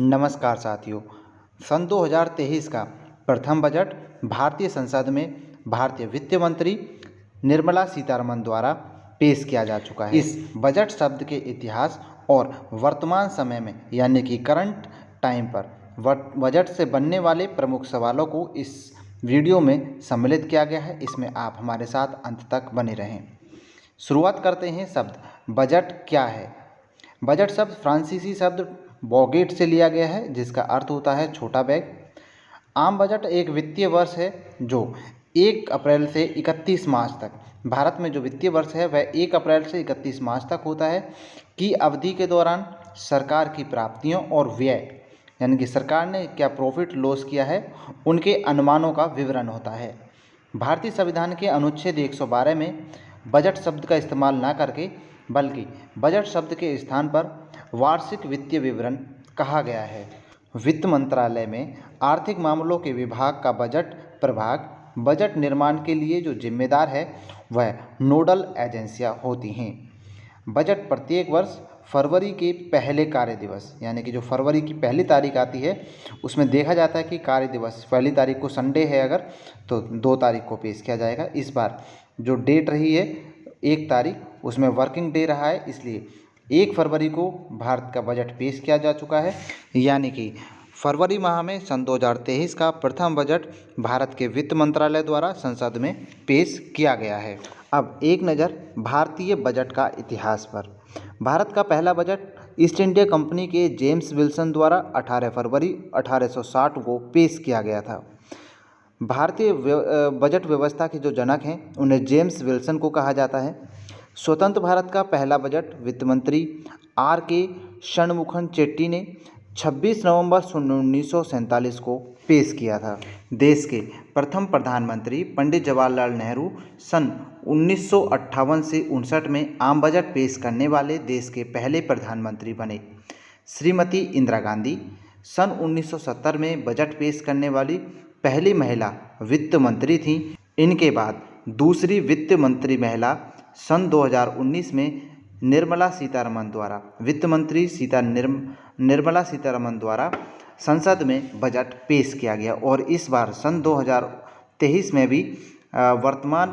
नमस्कार साथियों। सन 2023 का प्रथम बजट भारतीय संसद में भारतीय वित्त मंत्री निर्मला सीतारमण द्वारा पेश किया जा चुका है। इस बजट शब्द के इतिहास और वर्तमान समय में यानी कि करंट टाइम पर बजट से बनने वाले प्रमुख सवालों को इस वीडियो में सम्मिलित किया गया है। इसमें आप हमारे साथ अंत तक बने रहें। शुरुआत करते हैं। शब्द बजट क्या है? बजट शब्द फ्रांसीसी शब्द बॉगेट से लिया गया है, जिसका अर्थ होता है छोटा बैग। आम बजट एक वित्तीय वर्ष है जो 1 अप्रैल से 31 मार्च तक, भारत में जो वित्तीय वर्ष है वह 1 अप्रैल से 31 मार्च तक होता है की अवधि के दौरान सरकार की प्राप्तियों और व्यय यानी कि सरकार ने क्या प्रॉफिट लॉस किया है उनके अनुमानों का विवरण होता है। भारतीय संविधान के अनुच्छेद 112 में बजट शब्द का इस्तेमाल न करके बल्कि बजट शब्द के स्थान पर वार्षिक वित्तीय विवरण कहा गया है। वित्त मंत्रालय में आर्थिक मामलों के विभाग का बजट प्रभाग बजट निर्माण के लिए जो जिम्मेदार है वह नोडल एजेंसियां होती हैं। बजट प्रत्येक वर्ष फरवरी के पहले कार्य दिवस यानी कि जो फरवरी की पहली तारीख आती है उसमें देखा जाता है कि कार्य दिवस पहली तारीख को संडे है अगर तो 2 तारीख को पेश किया जाएगा। इस बार जो डेट रही है 1 तारीख उसमें वर्किंग डे रहा है, इसलिए 1 फरवरी को भारत का बजट पेश किया जा चुका है। यानी कि फरवरी माह में सन 2023 का प्रथम बजट भारत के वित्त मंत्रालय द्वारा संसद में पेश किया गया है। अब एक नज़र भारतीय बजट का इतिहास पर। भारत का पहला बजट ईस्ट इंडिया कंपनी के जेम्स विल्सन द्वारा 18 फरवरी 1860 को पेश किया गया था। भारतीय बजट व्यवस्था के जो जनक हैं उन्हें जेम्स विल्सन को कहा जाता है। स्वतंत्र भारत का पहला बजट वित्त मंत्री R.K. षणमुखम चेट्टी ने 26 नवंबर 1947 को पेश किया था। देश के प्रथम प्रधानमंत्री पंडित जवाहरलाल नेहरू सन 1958 से 59 में आम बजट पेश करने वाले देश के पहले प्रधानमंत्री बने। श्रीमती इंदिरा गांधी सन 1970 में बजट पेश करने वाली पहली महिला वित्त मंत्री थीं। इनके बाद दूसरी वित्त मंत्री महिला सन 2019 में निर्मला सीतारमण द्वारा वित्त मंत्री निर्मला सीतारमण द्वारा संसद में बजट पेश किया गया और इस बार सन 2023 में भी वर्तमान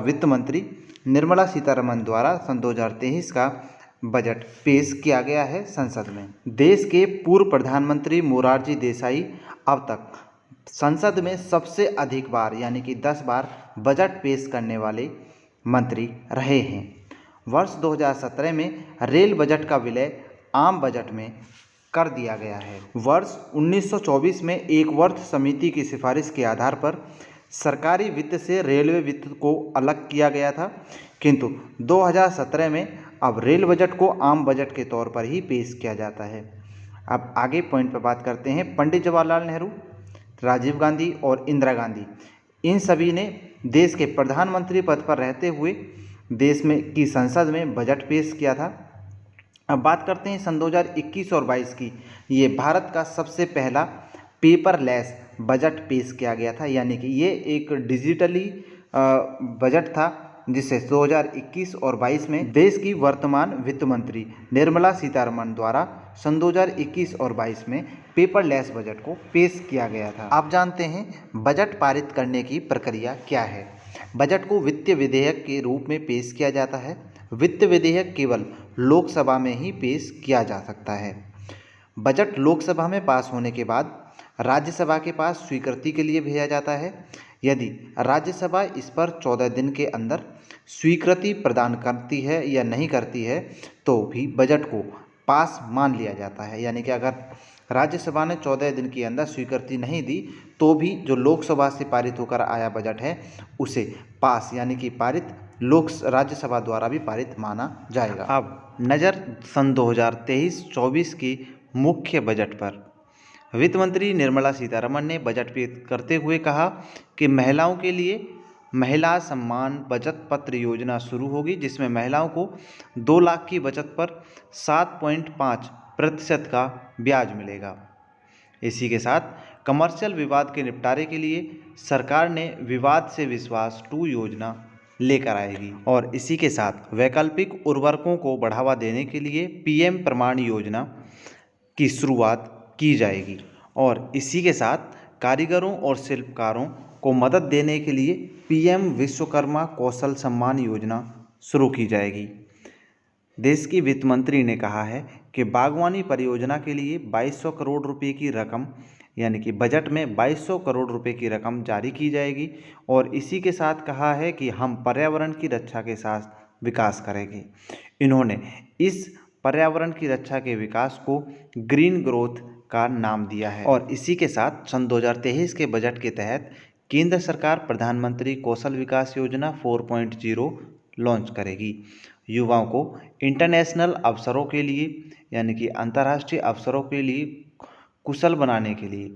वित्त मंत्री निर्मला सीतारमण द्वारा सन 2023 का बजट पेश किया गया है संसद में। देश के पूर्व प्रधानमंत्री मोरारजी देसाई अब तक संसद में सबसे अधिक बार यानी कि 10 बार बजट पेश करने वाले मंत्री रहे हैं। वर्ष 2017 में रेल बजट का विलय आम बजट में कर दिया गया है। वर्ष 1924 में एक वर्ष समिति की सिफारिश के आधार पर सरकारी वित्त से रेलवे वित्त को अलग किया गया था, किंतु 2017 में अब रेल बजट को आम बजट के तौर पर ही पेश किया जाता है। अब आगे पॉइंट पर बात करते हैं। पंडित जवाहरलाल नेहरू, राजीव गांधी और इंदिरा गांधी इन सभी ने देश के प्रधानमंत्री पद पर रहते हुए देश में की संसद में बजट पेश किया था। अब बात करते हैं सन 2021 और 22 की। ये भारत का सबसे पहला पेपरलेस बजट पेश किया गया था, यानी कि ये एक डिजिटली बजट था जिसे 2021 और 22 में देश की वर्तमान वित्त मंत्री निर्मला सीतारमण द्वारा सन 2021 और 22 में पेपरलेस बजट को पेश किया गया था। आप जानते हैं बजट पारित करने की प्रक्रिया क्या है। बजट को वित्तीय विधेयक के रूप में पेश किया जाता है। वित्त विधेयक केवल लोकसभा में ही पेश किया जा सकता है। बजट लोकसभा में पास होने के बाद राज्यसभा के पास स्वीकृति के लिए भेजा जाता है। यदि राज्यसभा इस पर 14 दिन के अंदर स्वीकृति प्रदान करती है या नहीं करती है तो भी बजट को पास मान लिया जाता है। यानी कि अगर राज्यसभा ने 14 दिन के अंदर स्वीकृति नहीं दी तो भी जो लोकसभा से पारित होकर आया बजट है उसे पास यानी कि पारित राज्यसभा द्वारा भी पारित माना जाएगा। अब नज़र सन 2023-24 की मुख्य बजट पर। वित्त मंत्री निर्मला सीतारमण ने बजट पेश करते हुए कहा कि महिलाओं के लिए महिला सम्मान बचत पत्र योजना शुरू होगी, जिसमें महिलाओं को 2 लाख की बचत पर 7.5% का ब्याज मिलेगा। इसी के साथ कमर्शियल विवाद के निपटारे के लिए सरकार ने विवाद से विश्वास 2 योजना लेकर आएगी और इसी के साथ वैकल्पिक उर्वरकों को बढ़ावा देने के लिए PM प्रमाण योजना की शुरुआत की जाएगी। और इसी के साथ कारीगरों और शिल्पकारों को मदद देने के लिए पीएम विश्वकर्मा कौशल सम्मान योजना शुरू की जाएगी। देश की वित्त मंत्री ने कहा है कि बागवानी परियोजना के लिए 2200 करोड़ रुपए की रकम, यानी कि बजट में 2200 करोड़ रुपए की रकम जारी की जाएगी। और इसी के साथ कहा है कि हम पर्यावरण की रक्षा के साथ विकास करेंगे। इन्होंने इस पर्यावरण की रक्षा के विकास को ग्रीन ग्रोथ का नाम दिया है। और इसी के साथ सन 2023 के बजट के तहत केंद्र सरकार प्रधानमंत्री कौशल विकास योजना 4.0 लॉन्च करेगी। युवाओं को इंटरनेशनल अवसरों के लिए, यानी कि अंतर्राष्ट्रीय अवसरों के लिए कुशल बनाने के लिए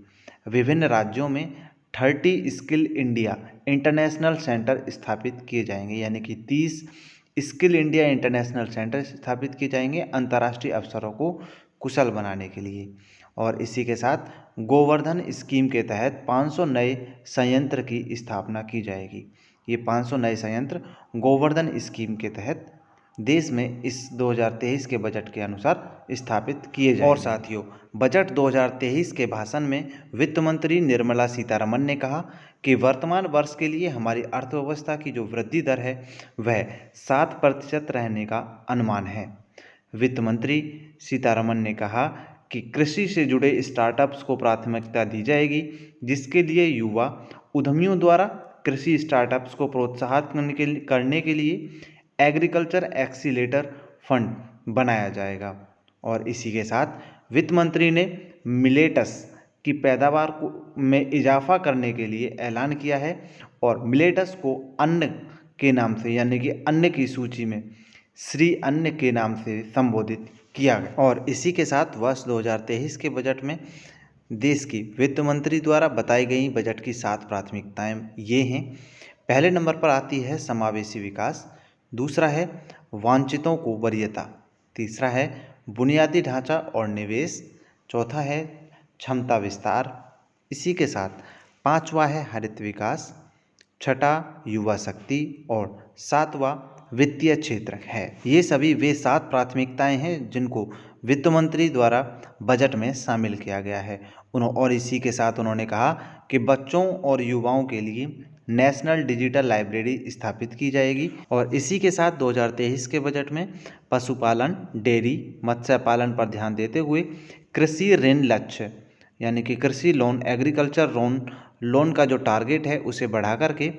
विभिन्न राज्यों में 30 स्किल इंडिया इंटरनेशनल सेंटर स्थापित किए जाएंगे, यानी कि 30 स्किल इंडिया इंटरनेशनल सेंटर स्थापित किए जाएंगे अंतर्राष्ट्रीय अवसरों को कुशल बनाने के लिए। और इसी के साथ गोवर्धन स्कीम के तहत 500 नए संयंत्र की स्थापना की जाएगी। ये 500 नए संयंत्र गोवर्धन स्कीम के तहत देश में इस 2023 के बजट के अनुसार स्थापित किए जाएंगे। और साथियों, बजट 2023 के भाषण में वित्त मंत्री निर्मला सीतारमण ने कहा कि वर्तमान वर्ष के लिए हमारी अर्थव्यवस्था की जो वृद्धि दर है वह 7% रहने का अनुमान है। वित्त मंत्री सीतारमण ने कहा कि कृषि से जुड़े स्टार्टअप्स को प्राथमिकता दी जाएगी, जिसके लिए युवा उद्यमियों द्वारा कृषि स्टार्टअप्स को प्रोत्साहित करने के लिए एग्रीकल्चर एक्सीलेटर फंड बनाया जाएगा। और इसी के साथ वित्त मंत्री ने मिलेटस की पैदावार में इजाफा करने के लिए ऐलान किया है। और मिलेटस को अन्न के नाम से, यानी कि अन्न की सूची में श्री अन्न के नाम से संबोधित किया गया। और इसी के साथ वर्ष 2023 के बजट में देश की वित्त मंत्री द्वारा बताई गई बजट की 7 प्राथमिकताएं ये हैं। पहले नंबर पर आती है समावेशी विकास, दूसरा है वांछितों को वरीयता, तीसरा है बुनियादी ढांचा और निवेश, चौथा है क्षमता विस्तार, इसी के साथ पांचवा है हरित विकास, छठा युवा शक्ति और सातवां वित्तीय क्षेत्र है। ये सभी वे 7 प्राथमिकताएं हैं जिनको वित्त मंत्री द्वारा बजट में शामिल किया गया है। और इसी के साथ उन्होंने कहा कि बच्चों और युवाओं के लिए नेशनल डिजिटल लाइब्रेरी स्थापित की जाएगी। और इसी के साथ 2023 के बजट में पशुपालन, डेयरी, मत्स्य पालन पर ध्यान देते हुए कृषि ऋण लक्ष्य, यानी कि कृषि लोन, एग्रीकल्चर लोन का जो टारगेट है उसे बढ़ा करके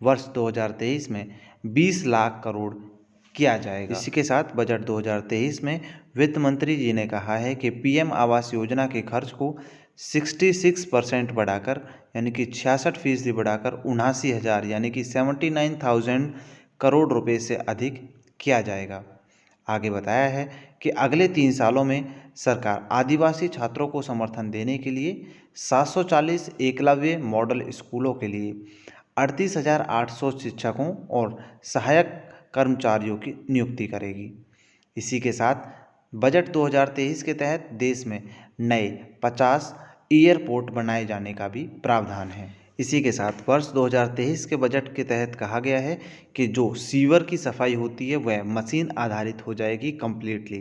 वर्ष 2023 में 20 लाख करोड़ किया जाएगा। इसी के साथ बजट 2023 में वित्त मंत्री जी ने कहा है कि पीएम आवास योजना के खर्च को 66% बढ़ाकर, यानी कि 66% बढ़ाकर 79,000, यानी कि 79,000 करोड़ रुपए से अधिक किया जाएगा। आगे बताया है कि अगले 3 सालों में सरकार आदिवासी छात्रों को समर्थन देने के लिए 740 एकलव्य मॉडल स्कूलों के लिए 38,800 शिक्षकों और सहायक कर्मचारियों की नियुक्ति करेगी। इसी के साथ बजट 2023 के तहत देश में नए 50 एयरपोर्ट बनाए जाने का भी प्रावधान है। इसी के साथ वर्ष 2023 के बजट के तहत कहा गया है कि जो सीवर की सफाई होती है वह मशीन आधारित हो जाएगी कंप्लीटली।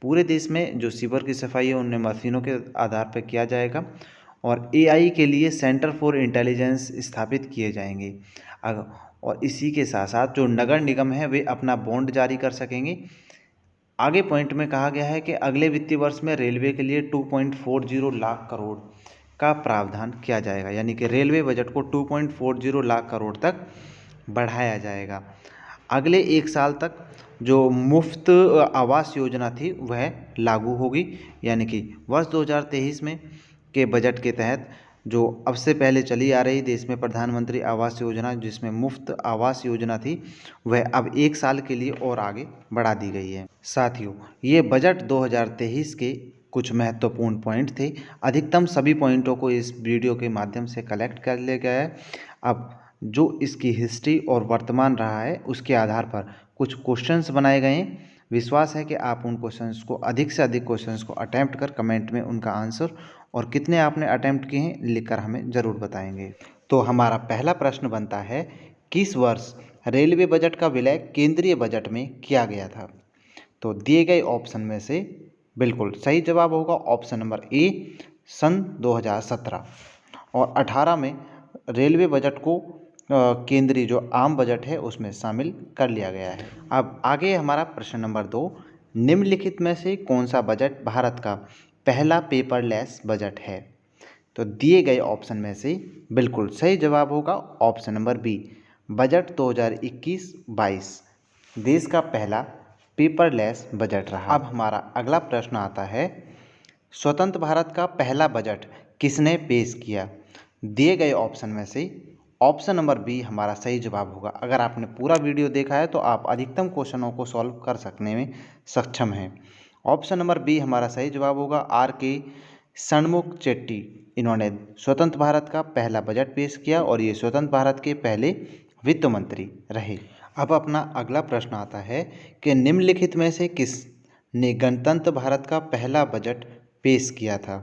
पूरे देश में जो सीवर की सफाई है उन्हें मशीनों के आधार पर किया जाएगा। और एआई के लिए सेंटर फॉर इंटेलिजेंस स्थापित किए जाएंगे। और इसी के साथ साथ जो नगर निगम है वे अपना बॉन्ड जारी कर सकेंगे। आगे पॉइंट में कहा गया है कि अगले वित्तीय वर्ष में रेलवे के लिए 2.40 लाख करोड़ का प्रावधान किया जाएगा, यानी कि रेलवे बजट को 2.40 लाख करोड़ तक बढ़ाया जाएगा। अगले 1 साल तक जो मुफ्त आवास योजना थी वह लागू होगी, यानी कि वर्ष 2023 में के बजट के तहत जो अब से पहले चली आ रही देश में प्रधानमंत्री आवास योजना, जिसमें मुफ्त आवास योजना थी, वह अब 1 साल के लिए और आगे बढ़ा दी गई है। साथियों, ये बजट 2023 के कुछ महत्वपूर्ण पॉइंट थे। अधिकतम सभी पॉइंटों को इस वीडियो के माध्यम से कलेक्ट कर लिया गया है। अब जो इसकी हिस्ट्री और वर्तमान रहा है उसके आधार पर कुछ क्वेश्चंस बनाए गए हैं। विश्वास है कि आप उन क्वेश्चंस को, अधिक से अधिक क्वेश्चंस को अटैम्प्ट कर कमेंट में उनका आंसर और कितने आपने अटैम्प्ट किए हैं लिखकर हमें ज़रूर बताएंगे। तो हमारा पहला प्रश्न बनता है, किस वर्ष रेलवे बजट का विलय केंद्रीय बजट में किया गया था? तो दिए गए ऑप्शन में से बिल्कुल सही जवाब होगा ऑप्शन नंबर ए सन 2017 और 18 में रेलवे बजट को केंद्रीय जो आम बजट है उसमें शामिल कर लिया गया है। अब आगे हमारा प्रश्न नंबर 2, निम्नलिखित में से कौन सा बजट भारत का पहला पेपरलेस बजट है? तो दिए गए ऑप्शन में से बिल्कुल सही जवाब होगा ऑप्शन नंबर बी, बजट 2021-22 देश का पहला पेपरलेस बजट रहा। अब हमारा अगला प्रश्न आता है, स्वतंत्र भारत का पहला बजट किसने पेश किया? दिए गए ऑप्शन में से ऑप्शन नंबर बी हमारा सही जवाब होगा। अगर आपने पूरा वीडियो देखा है तो आप अधिकतम क्वेश्चनों को सॉल्व कर सकने में सक्षम हैं। ऑप्शन नंबर बी हमारा सही जवाब होगा आर.के. षणमुख चेट्टी। इन्होंने स्वतंत्र भारत का पहला बजट पेश किया और ये स्वतंत्र भारत के पहले वित्त मंत्री रहे। अब अपना अगला प्रश्न आता है कि निम्नलिखित में से किसने गणतंत्र भारत का पहला बजट पेश किया था?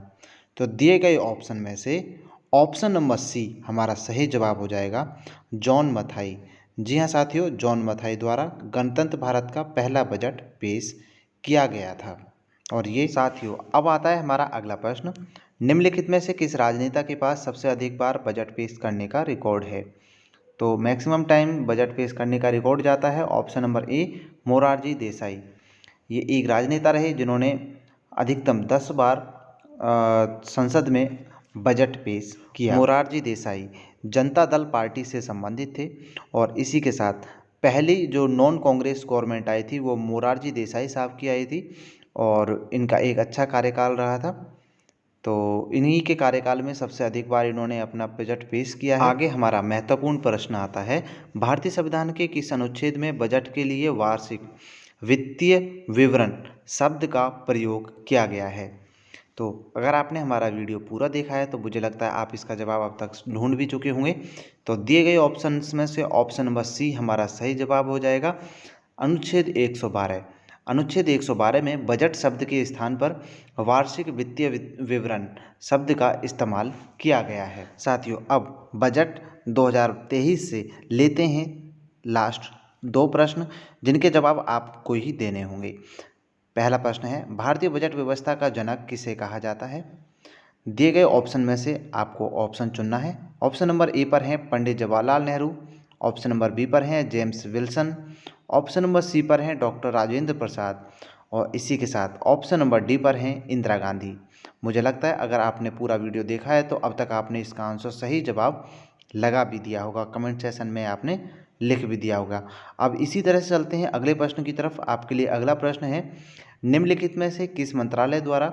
तो दिए गए ऑप्शन में से ऑप्शन नंबर सी हमारा सही जवाब हो जाएगा, जॉन मथाई। जी हाँ साथियों, जॉन मथाई द्वारा गणतंत्र भारत का पहला बजट पेश किया गया था। और ये साथियों, अब आता है हमारा अगला प्रश्न, निम्नलिखित में से किस राजनेता के पास सबसे अधिक बार बजट पेश करने का रिकॉर्ड है? तो मैक्सिमम टाइम बजट पेश करने का रिकॉर्ड जाता है option number A, Morarji Desai. ये एक राजनेता रहे जिन्होंने अधिकतम 10 बार संसद में बजट पेश किया। मोरारजी देसाई जनता दल पार्टी से संबंधित थे और इसी के साथ पहली जो नॉन कांग्रेस गवर्नमेंट आई थी वो मोरारजी देसाई साहब की आई थी और इनका एक अच्छा कार्यकाल रहा था। तो इन्हीं के कार्यकाल में सबसे अधिक बार इन्होंने अपना बजट पेश किया है। आगे हमारा महत्वपूर्ण प्रश्न आता है, भारतीय संविधान के किस अनुच्छेद में बजट के लिए वार्षिक वित्तीय विवरण शब्द का प्रयोग किया गया है? तो अगर आपने हमारा वीडियो पूरा देखा है तो मुझे लगता है आप इसका जवाब अब तक ढूंढ भी चुके होंगे। तो दिए गए ऑप्शंस में से ऑप्शन नंबर सी हमारा सही जवाब हो जाएगा, अनुच्छेद 112। अनुच्छेद 112 में बजट शब्द के स्थान पर वार्षिक वित्तीय विवरण शब्द का इस्तेमाल किया गया है। साथियों, अब बजट 2023 से लेते हैं लास्ट 2 प्रश्न जिनके जवाब आपको ही देने होंगे। पहला प्रश्न है, भारतीय बजट व्यवस्था का जनक किसे कहा जाता है? दिए गए ऑप्शन में से आपको ऑप्शन चुनना है। ऑप्शन नंबर ए पर है Pandit Jawaharlal Nehru, option number B पर है James Wilson, option number C पर है डॉक्टर राजेंद्र प्रसाद और इसी के साथ ऑप्शन नंबर डी पर है इंदिरा गांधी। मुझे लगता है अगर आपने पूरा वीडियो देखा है तो अब तक आपने इसका आंसर सही जवाब लगा भी दिया होगा, कमेंट सेशन में आपने लिख भी दिया होगा। अब इसी तरह से चलते हैं अगले प्रश्न की तरफ। आपके लिए अगला प्रश्न है, निम्नलिखित में से किस मंत्रालय द्वारा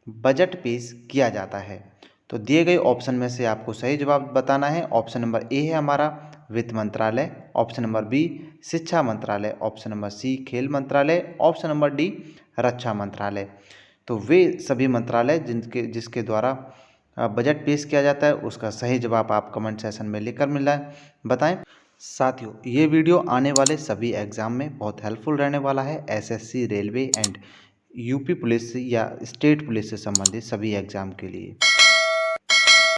बजट पेश किया जाता है? तो दिए गए ऑप्शन में से आपको सही जवाब बताना है। ऑप्शन नंबर ए है हमारा वित्त मंत्रालय, ऑप्शन नंबर बी शिक्षा मंत्रालय, ऑप्शन नंबर सी खेल मंत्रालय, ऑप्शन नंबर डी रक्षा मंत्रालय। तो वे सभी मंत्रालय जिसके द्वारा बजट पेश किया जाता है उसका सही जवाब आप कमेंट सेशन में लिखकर बताएं। साथियों, ये वीडियो आने वाले सभी एग्ज़ाम में बहुत हेल्पफुल रहने वाला है। SSC, railway and UP police या स्टेट पुलिस से संबंधित सभी एग्ज़ाम के लिए।